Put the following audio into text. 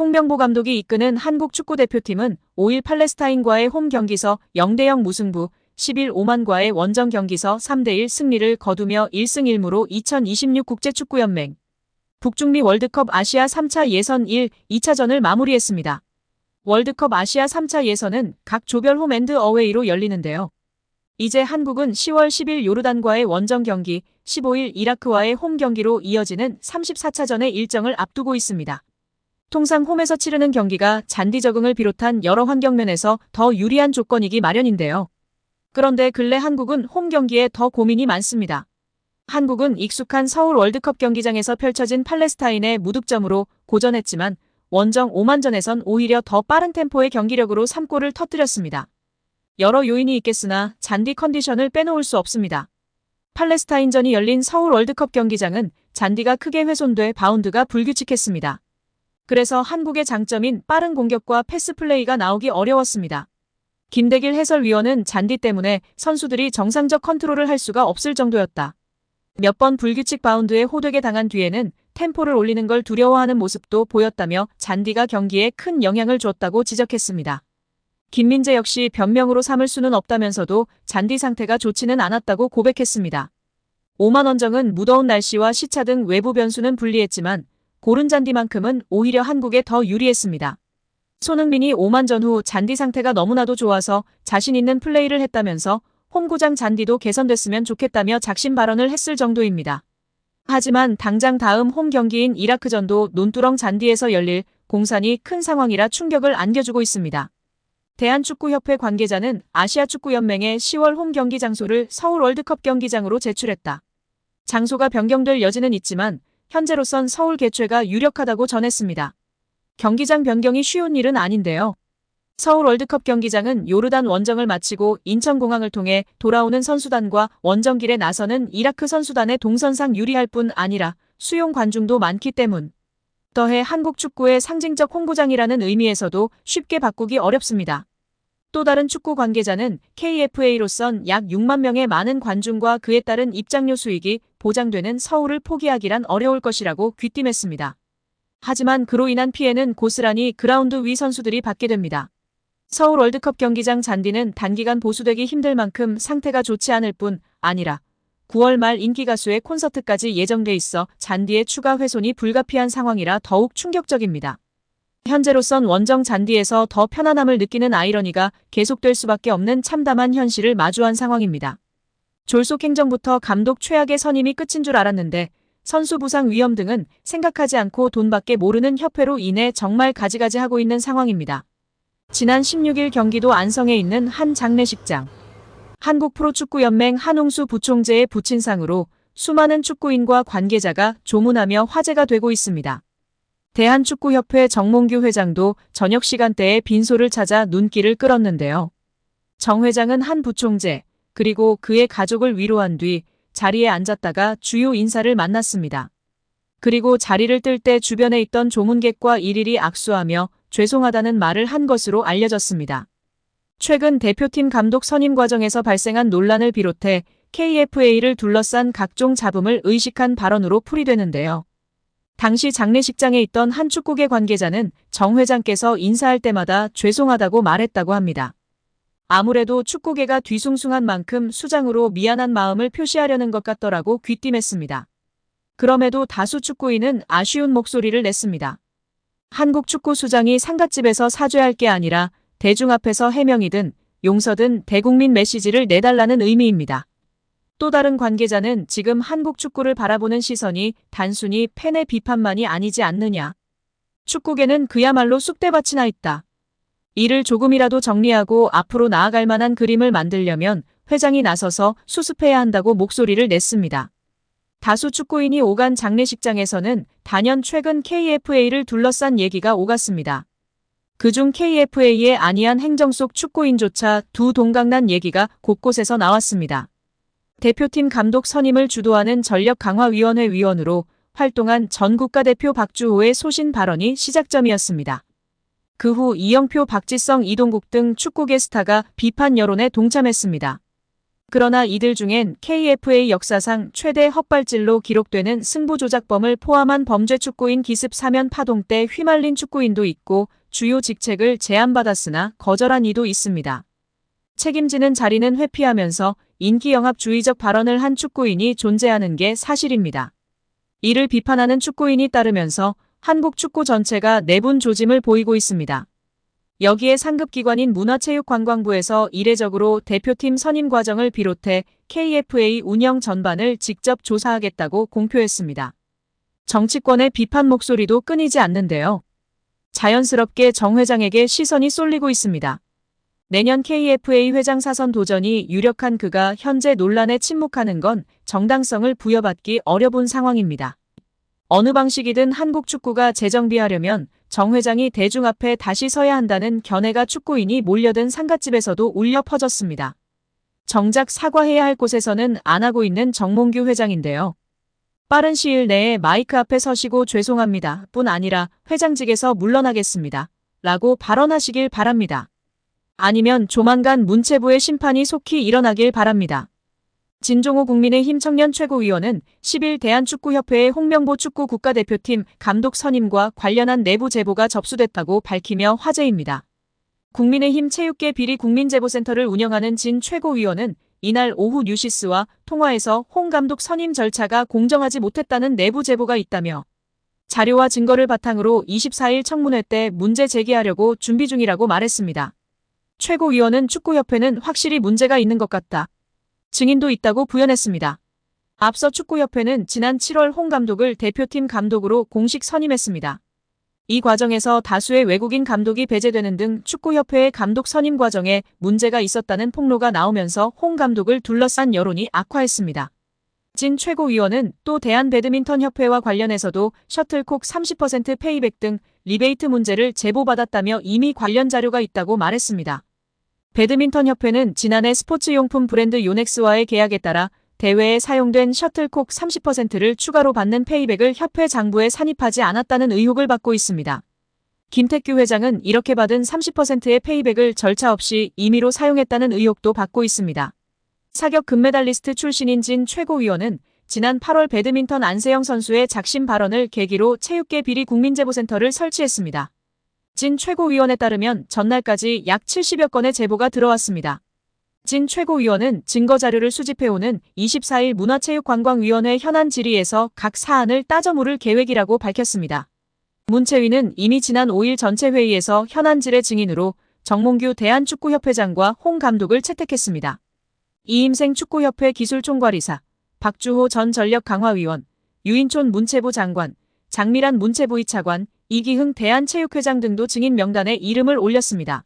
홍명보 감독이 이끄는 한국 축구대표팀은 5일 팔레스타인과의 홈 경기서 0대0 무승부, 10일 오만과의 원정 경기서 3대1 승리를 거두며 1승 1무로 2026 국제축구연맹 북중미 월드컵 아시아 3차 예선 1, 2차전을 마무리했습니다. 월드컵 아시아 3차 예선은 각 조별 홈 앤드 어웨이로 열리는데요. 이제 한국은 10월 10일 요르단과의 원정 경기, 15일 이라크와의 홈 경기로 이어지는 34차전의 일정을 앞두고 있습니다. 통상 홈에서 치르는 경기가 잔디 적응을 비롯한 여러 환경면에서 더 유리한 조건이기 마련인데요. 그런데 근래 한국은 홈 경기에 더 고민이 많습니다. 한국은 익숙한 서울 월드컵 경기장에서 펼쳐진 팔레스타인의 무득점으로 고전했지만 원정 오만전에선 오히려 더 빠른 템포의 경기력으로 3골을 터뜨렸습니다. 여러 요인이 있겠으나 잔디 컨디션을 빼놓을 수 없습니다. 팔레스타인전이 열린 서울 월드컵 경기장은 잔디가 크게 훼손돼 바운드가 불규칙했습니다. 그래서 한국의 장점인 빠른 공격과 패스 플레이가 나오기 어려웠습니다. 김대길 해설위원은 잔디 때문에 선수들이 정상적 컨트롤을 할 수가 없을 정도였다. 몇 번 불규칙 바운드에 호되게 당한 뒤에는 템포를 올리는 걸 두려워하는 모습도 보였다며 잔디가 경기에 큰 영향을 줬다고 지적했습니다. 김민재 역시 변명으로 삼을 수는 없다면서도 잔디 상태가 좋지는 않았다고 고백했습니다. 오만원정은 무더운 날씨와 시차 등 외부 변수는 불리했지만 고른 잔디만큼은 오히려 한국에 더 유리했습니다. 손흥민이 오만전 후 잔디 상태가 너무나도 좋아서 자신 있는 플레이를 했다면서 홈구장 잔디도 개선됐으면 좋겠다며 작심 발언을 했을 정도입니다. 하지만 당장 다음 홈 경기인 이라크전도 논두렁 잔디에서 열릴 공산이 큰 상황이라 충격을 안겨주고 있습니다. 대한축구협회 관계자는 아시아축구연맹에 10월 홈 경기 장소를 서울 월드컵 경기장으로 제출했다. 장소가 변경될 여지는 있지만 현재로선 서울 개최가 유력하다고 전했습니다. 경기장 변경이 쉬운 일은 아닌데요. 서울 월드컵 경기장은 요르단 원정을 마치고 인천공항을 통해 돌아오는 선수단과 원정길에 나서는 이라크 선수단의 동선상 유리할 뿐 아니라 수용 관중도 많기 때문. 더해 한국 축구의 상징적 홈구장이라는 의미에서도 쉽게 바꾸기 어렵습니다. 또 다른 축구 관계자는 KFA로선 약 6만 명의 많은 관중과 그에 따른 입장료 수익이 보장되는 서울을 포기하기란 어려울 것이라고 귀띔했습니다. 하지만 그로 인한 피해는 고스란히 그라운드 위 선수들이 받게 됩니다. 서울 월드컵 경기장 잔디는 단기간 보수되기 힘들 만큼 상태가 좋지 않을 뿐 아니라 9월 말 인기 가수의 콘서트까지 예정돼 있어 잔디의 추가 훼손이 불가피한 상황이라 더욱 충격적입니다. 현재로선 원정 잔디에서 더 편안함을 느끼는 아이러니가 계속될 수밖에 없는 참담한 현실을 마주한 상황입니다. 졸속 행정부터 감독 최악의 선임이 끝인 줄 알았는데 선수 부상 위험 등은 생각하지 않고 돈밖에 모르는 협회로 인해 정말 가지가지 하고 있는 상황입니다. 지난 16일 경기도 안성에 있는 한 장례식장. 한국프로축구연맹 한홍수 부총재의 부친상으로 수많은 축구인과 관계자가 조문하며 화제가 되고 있습니다. 대한축구협회 정몽규 회장도 저녁 시간대에 빈소를 찾아 눈길을 끌었는데요. 정 회장은 한 부총재, 그리고 그의 가족을 위로한 뒤 자리에 앉았다가 주요 인사를 만났습니다. 그리고 자리를 뜰 때 주변에 있던 조문객과 일일이 악수하며 죄송하다는 말을 한 것으로 알려졌습니다. 최근 대표팀 감독 선임 과정에서 발생한 논란을 비롯해 KFA를 둘러싼 각종 잡음을 의식한 발언으로 풀이되는데요. 당시 장례식장에 있던 한 축구계 관계자는 정 회장께서 인사할 때마다 죄송하다고 말했다고 합니다. 아무래도 축구계가 뒤숭숭한 만큼 수장으로 미안한 마음을 표시하려는 것 같더라고 귀띔했습니다. 그럼에도 다수 축구인은 아쉬운 목소리를 냈습니다. 한국 축구 수장이 상갓집에서 사죄할 게 아니라 대중 앞에서 해명이든 용서든 대국민 메시지를 내달라는 의미입니다. 또 다른 관계자는 지금 한국 축구를 바라보는 시선이 단순히 팬의 비판만이 아니지 않느냐. 축구계는 그야말로 쑥대밭이 나 있다. 이를 조금이라도 정리하고 앞으로 나아갈 만한 그림을 만들려면 회장이 나서서 수습해야 한다고 목소리를 냈습니다. 다수 축구인이 오간 장례식장에서는 단연 최근 KFA를 둘러싼 얘기가 오갔습니다. 그중 KFA의 안이한 행정 속 축구인조차 두 동강난 얘기가 곳곳에서 나왔습니다. 대표팀 감독 선임을 주도하는 전력강화위원회 위원으로 활동한 전 국가대표 박주호의 소신 발언이 시작점이었습니다. 그 후 이영표, 박지성, 이동국 등 축구계 스타가 비판 여론에 동참했습니다. 그러나 이들 중엔 KFA 역사상 최대 헛발질로 기록되는 승부조작범을 포함한 범죄 축구인 기습 사면 파동 때 휘말린 축구인도 있고 주요 직책을 제안받았으나 거절한 이도 있습니다. 책임지는 자리는 회피하면서 인기영합주의적 발언을 한 축구인이 존재하는 게 사실입니다. 이를 비판하는 축구인이 따르면서 한국 축구 전체가 내분 조짐을 보이고 있습니다. 여기에 상급기관인 문화체육관광부에서 이례적으로 대표팀 선임 과정을 비롯해 KFA 운영 전반을 직접 조사하겠다고 공표했습니다. 정치권의 비판 목소리도 끊이지 않는데요. 자연스럽게 정 회장에게 시선이 쏠리고 있습니다. 내년 KFA 회장 사선 도전이 유력한 그가 현재 논란에 침묵하는 건 정당성을 부여받기 어려운 상황입니다. 어느 방식이든 한국 축구가 재정비하려면 정 회장이 대중 앞에 다시 서야 한다는 견해가 축구인이 몰려든 상갓집에서도 울려 퍼졌습니다. 정작 사과해야 할 곳에서는 안 하고 있는 정몽규 회장인데요. 빠른 시일 내에 마이크 앞에 서시고 죄송합니다 뿐 아니라 회장직에서 물러나겠습니다 라고 발언하시길 바랍니다. 아니면 조만간 문체부의 심판이 속히 일어나길 바랍니다. 진종호 국민의힘 청년 최고위원은 10일 대한축구협회의 홍명보 축구 국가대표팀 감독 선임과 관련한 내부 제보가 접수됐다고 밝히며 화제입니다. 국민의힘 체육계 비리 국민제보센터를 운영하는 진 최고위원은 이날 오후 뉴시스와 통화에서 홍 감독 선임 절차가 공정하지 못했다는 내부 제보가 있다며 자료와 증거를 바탕으로 24일 청문회 때 문제 제기하려고 준비 중이라고 말했습니다. 최고위원은 축구협회는 확실히 문제가 있는 것 같다. 증인도 있다고 부연했습니다. 앞서 축구협회는 지난 7월 홍 감독을 대표팀 감독으로 공식 선임했습니다. 이 과정에서 다수의 외국인 감독이 배제되는 등 축구협회의 감독 선임 과정에 문제가 있었다는 폭로가 나오면서 홍 감독을 둘러싼 여론이 악화했습니다. 진 최고위원은 또 대한배드민턴협회와 관련해서도 셔틀콕 30% 페이백 등 리베이트 문제를 제보받았다며 이미 관련 자료가 있다고 말했습니다. 배드민턴협회는 지난해 스포츠용품 브랜드 요넥스와의 계약에 따라 대회에 사용된 셔틀콕 30%를 추가로 받는 페이백을 협회 장부에 산입하지 않았다는 의혹을 받고 있습니다. 김태규 회장은 이렇게 받은 30%의 페이백을 절차 없이 임의로 사용했다는 의혹도 받고 있습니다. 사격 금메달리스트 출신인 진 최고위원은 지난 8월 배드민턴 안세영 선수의 작심 발언을 계기로 체육계 비리 국민제보센터를 설치했습니다. 진 최고위원에 따르면 전날까지 약 70여 건의 제보가 들어왔습니다. 진 최고위원은 증거자료를 수집해오는 24일 문화체육관광위원회 현안 질의에서 각 사안을 따져 물을 계획이라고 밝혔습니다. 문체위는 이미 지난 5일 전체 회의에서 현안질의 증인으로 정몽규 대한축구협회장과 홍 감독을 채택했습니다. 이임생 축구협회 기술총괄이사, 박주호 전 전력강화위원, 유인촌 문체부 장관, 장미란 문체부 2차관, 이기흥 대한체육회장 등도 증인 명단에 이름을 올렸습니다.